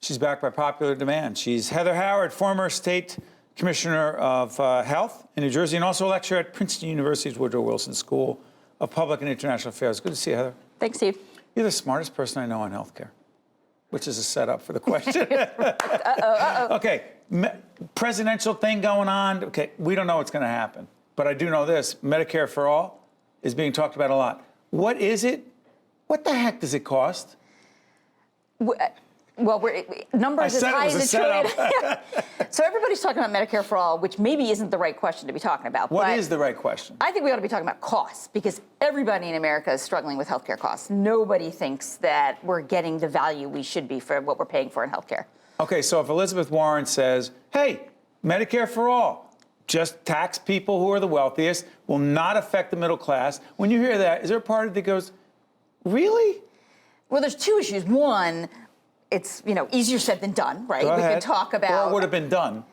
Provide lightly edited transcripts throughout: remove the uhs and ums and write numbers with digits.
She's back by popular demand. She's Heather Howard, former state commissioner of health in New Jersey and also a lecturer at Princeton University's Woodrow Wilson School of Public and International Affairs. Good to see you, Heather. Thanks, Steve. You're the smartest person I know on healthcare, which is a setup for the question. Okay, presidential thing going on. Okay, we don't know what's going to happen, but I do know this. Medicare for all is being talked about a lot. What is it? What the heck does it cost? Well, numbers as high as it should. So everybody's talking about Medicare for all, which maybe isn't the right question to be talking about. What is the right question? I think we ought to be talking about costs, because everybody in America is struggling with healthcare costs. Nobody thinks that we're getting the value we should be for what we're paying for in healthcare. Okay, so if Elizabeth Warren says, hey, Medicare for all, just tax people who are the wealthiest, will not affect the middle class. When you hear that, is there a party that goes, really? Well, there's two issues. One, it's, easier said than done, right? Go ahead. We could talk about... Or it would have been done.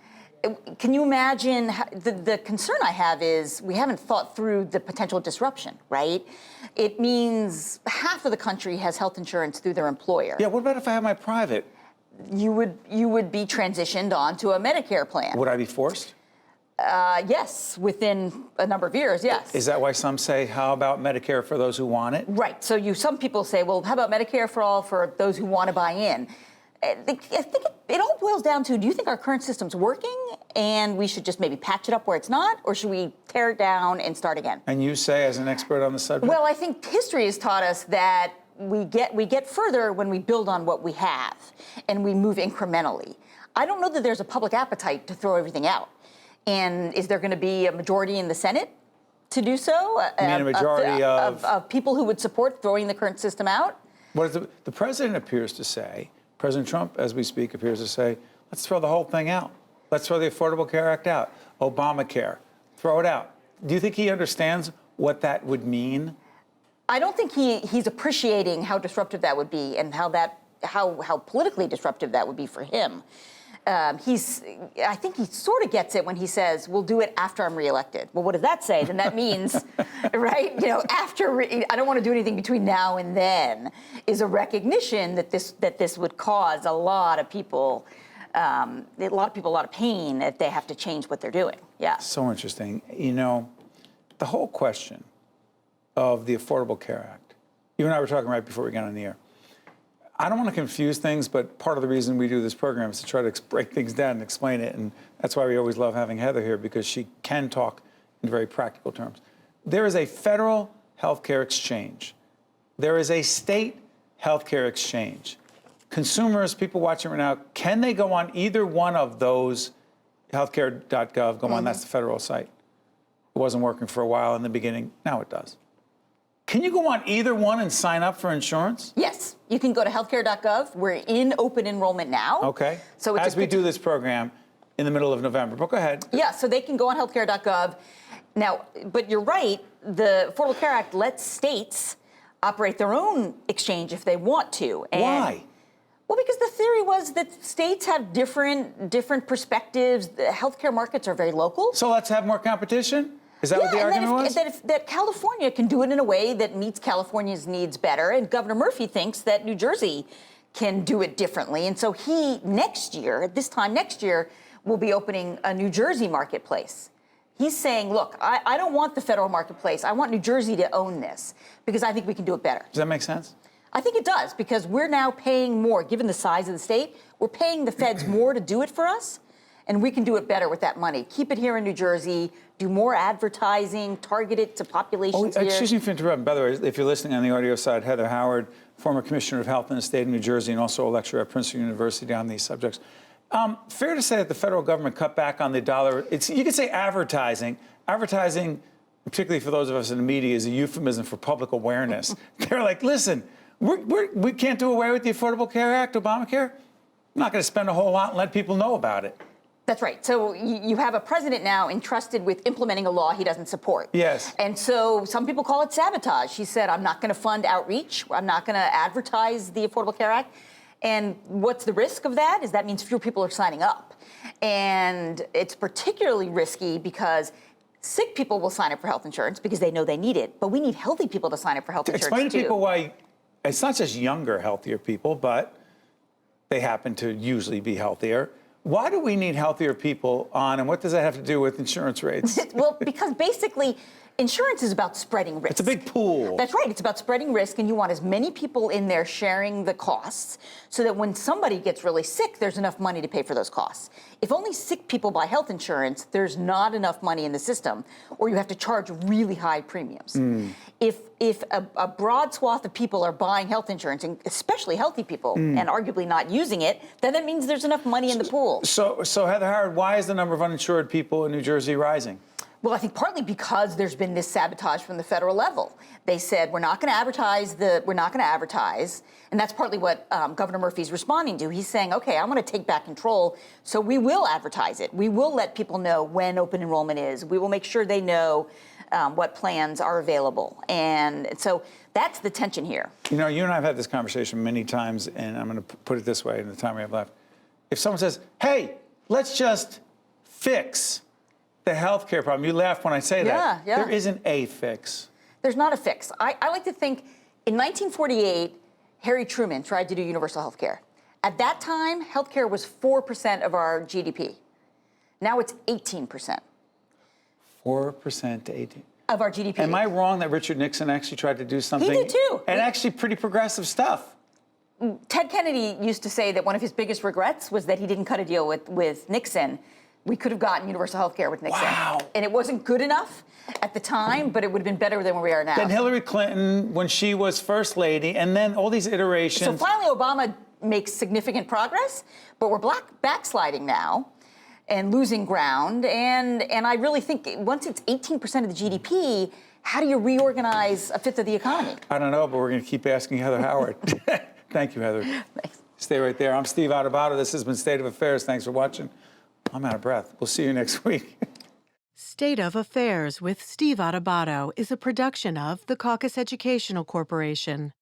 Can you imagine, the concern I have is we haven't thought through the potential disruption, right? It means half of the country has health insurance through their employer. Yeah, what about if I have my private? You would be transitioned onto a Medicare plan. Would I be forced? Yes, within a number of years, yes. Is that why some say, how about Medicare for those who want it? Right. So some people say, well, how about Medicare for all for those who want to buy in? I think it all boils down to, do you think our current system's working and we should just maybe patch it up where it's not, or should we tear it down and start again? And you say, as an expert on the subject? Well, I think history has taught us that we get further when we build on what we have and we move incrementally. I don't know that there's a public appetite to throw everything out. And is there going to be a majority in the Senate to do so? You mean a majority of people who would support throwing the current system out? What is the president appears to say, President Trump, as we speak, appears to say, let's throw the whole thing out. Let's throw the Affordable Care Act out. Obamacare, throw it out. Do you think he understands what that would mean? I don't think he's appreciating how disruptive that would be and how politically disruptive that would be for him. I think he sort of gets it when he says, we'll do it after I'm reelected. Well, what does that say? Then that means, right, I don't want to do anything between now and then, is a recognition that this would cause a lot of people a lot of pain if they have to change what they're doing. Yeah. So interesting. The whole question of the Affordable Care Act, you and I were talking right before we got on the air. I don't want to confuse things, but part of the reason we do this program is to try to break things down and explain it. And that's why we always love having Heather here, because she can talk in very practical terms. There is a federal healthcare exchange. There is a state healthcare exchange. Consumers, people watching right now, can they go on either one of those, healthcare.gov, go on, that's the federal site. It wasn't working for a while in the beginning. Now it does. Can you go on either one and sign up for insurance? Yes. You can go to healthcare.gov. We're in open enrollment now. Okay. So as we do this program in the middle of November. But go ahead. Yeah, so they can go on healthcare.gov. Now, but you're right, the Affordable Care Act lets states operate their own exchange if they want to. And why? Well, because the theory was that states have different perspectives. The healthcare markets are very local. So let's have more competition? Is that what the argument was? That California can do it in a way that meets California's needs better, and Governor Murphy thinks that New Jersey can do it differently. And so he, this time next year, will be opening a New Jersey marketplace. He's saying, look, I don't want the federal marketplace. I want New Jersey to own this, because I think we can do it better. Does that make sense? I think it does, because we're now paying more. Given the size of the state, we're paying the feds more to do it for us. And we can do it better with that money. Keep it here in New Jersey, do more advertising, target it to populations here. Excuse me for interrupting. By the way, if you're listening on the audio side, Heather Howard, former commissioner of health in the state of New Jersey and also a lecturer at Princeton University on these subjects. Fair to say that the federal government cut back on the dollar. You could say advertising. Advertising, particularly for those of us in the media, is a euphemism for public awareness. They're like, listen, we can't do away with the Affordable Care Act, Obamacare. I'm not going to spend a whole lot and let people know about it. That's right. So you have a president now entrusted with implementing a law he doesn't support. Yes. And so some people call it sabotage. He said, I'm not going to fund outreach. I'm not going to advertise the Affordable Care Act. And what's the risk of that? Is that means fewer people are signing up. And it's particularly risky because sick people will sign up for health insurance because they know they need it. But we need healthy people to sign up for health insurance, too. Explain to people why it's not just younger, healthier people, but they happen to usually be healthier. Why do we need healthier people on, and what does that have to do with insurance rates? Well, because basically, insurance is about spreading risk. It's a big pool. That's right. It's about spreading risk, and you want as many people in there sharing the costs so that when somebody gets really sick, there's enough money to pay for those costs. If only sick people buy health insurance, there's not enough money in the system, or you have to charge really high premiums. If a broad swath of people are buying health insurance, and especially healthy people, and arguably not using it, then that means there's enough money in the pool. So Heather Howard, why is the number of uninsured people in New Jersey rising? Well, I think partly because there's been this sabotage from the federal level. They said, we're not going to advertise, and that's partly what Governor Murphy's responding to. He's saying, okay, I want to take back control, so we will advertise it. We will let people know when open enrollment is. We will make sure they know what plans are available. And so that's the tension here. You know, you and I have had this conversation many times, and I'm going to put it this way in the time we have left. If someone says, hey, let's just fix the healthcare problem. You laugh when I say that. Yeah. There isn't a fix. There's not a fix. I like to think in 1948, Harry Truman tried to do universal health care. At that time, health care was 4% of our GDP. Now it's 18%. 4% to 18%. Of our GDP. Am I wrong that Richard Nixon actually tried to do something? He did too. And actually pretty progressive stuff. Ted Kennedy used to say that one of his biggest regrets was that he didn't cut a deal with Nixon. We could have gotten universal health care with Nixon. Wow. And it wasn't good enough at the time, but it would have been better than where we are now. Then Hillary Clinton, when she was first lady, and then all these iterations. So finally, Obama makes significant progress, but we're backsliding now and losing ground. And I really think once it's 18% of the GDP, how do you reorganize a fifth of the economy? I don't know, but we're going to keep asking Heather Howard. Thank you, Heather. Thanks. Stay right there. I'm Steve Adubato. This has been State of Affairs. Thanks for watching. I'm out of breath. We'll see you next week. State of Affairs with Steve Adubato is a production of the Caucus Educational Corporation.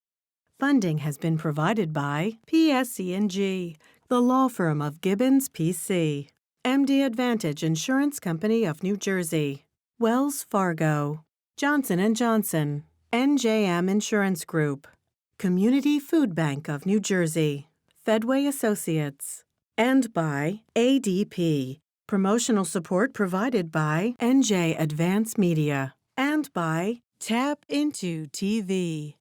Funding has been provided by PSC&G, the law firm of Gibbons, P.C., MD Advantage Insurance Company of New Jersey, Wells Fargo, Johnson & Johnson, NJM Insurance Group, Community Food Bank of New Jersey, Fedway Associates, and by ADP. Promotional support provided by NJ Advance Media and by Tap Into TV.